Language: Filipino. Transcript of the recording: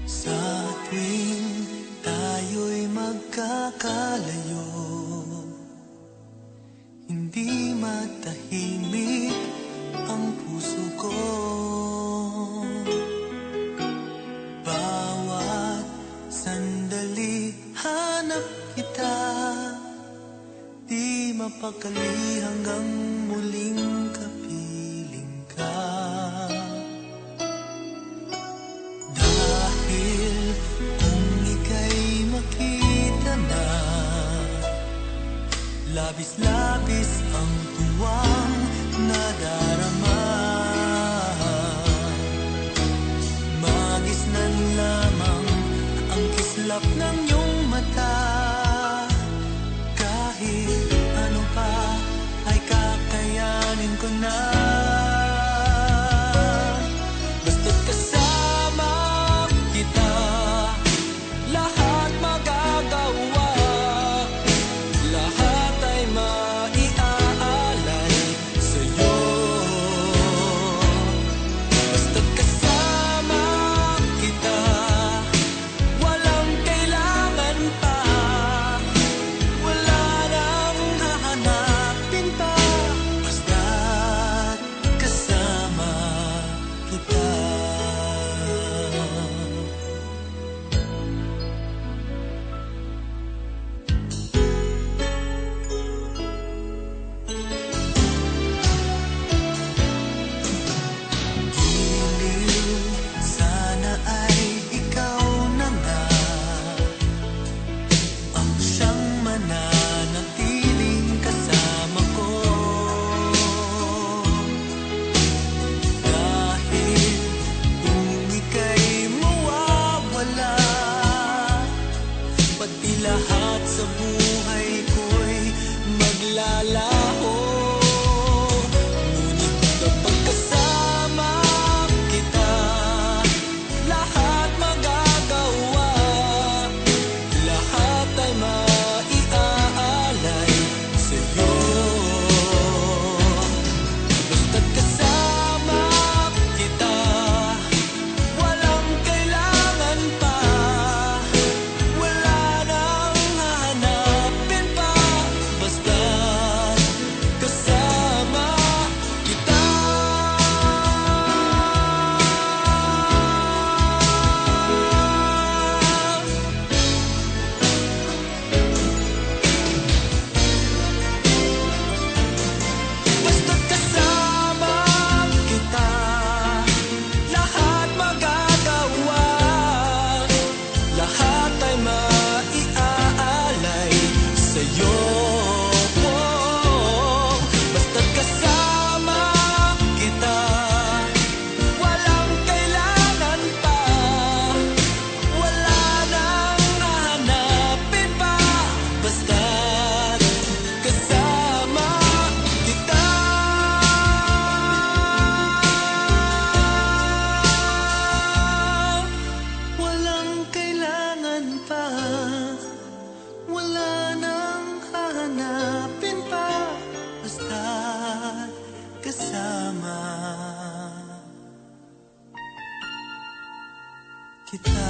Sa tuwing tayo'y magkakalayo, hindi matahimik ang puso ko. Bawat sandali hanap kita, di mapakali hanggang muling kapiling ka. Dahil kung ika'y makita na, labis-labis ang tuwang nadarama. Magisnan lamang ang kislap ng iyong mata. Kahit ano pa ay kakayanin ko na. Basta't kasama kita, lahat magagawa. Lahat ay maiaalay sa'yo. Basta't kasama kita, walang kailangan pa. Wala nang hahanapin pa. Basta't kasama kita. Giliw, sana ay ikaw na nga ang siyang mananatiling kasama ko. Dahil kung ika'y mawawala, pati lahat sa buhay ko'y maglalaho. Ngunit kapag kasama kita, lahat magagawa. Lahat ay maiaalay sa'yo. Basta't kasama kita, walang kailangan pa. Wala nang hahanapin pa. Basta't kasama kita. Basta't kasama kita, lahat magagawa. Lahat ay maiaalay sa'yo. Basta't kasama kita, walang kailangan pa. Wala nang hahanapin pa. Basta't kasama kita. Walang kailangan pa. Wala nang hahanapin pa. Basta't kasama kita.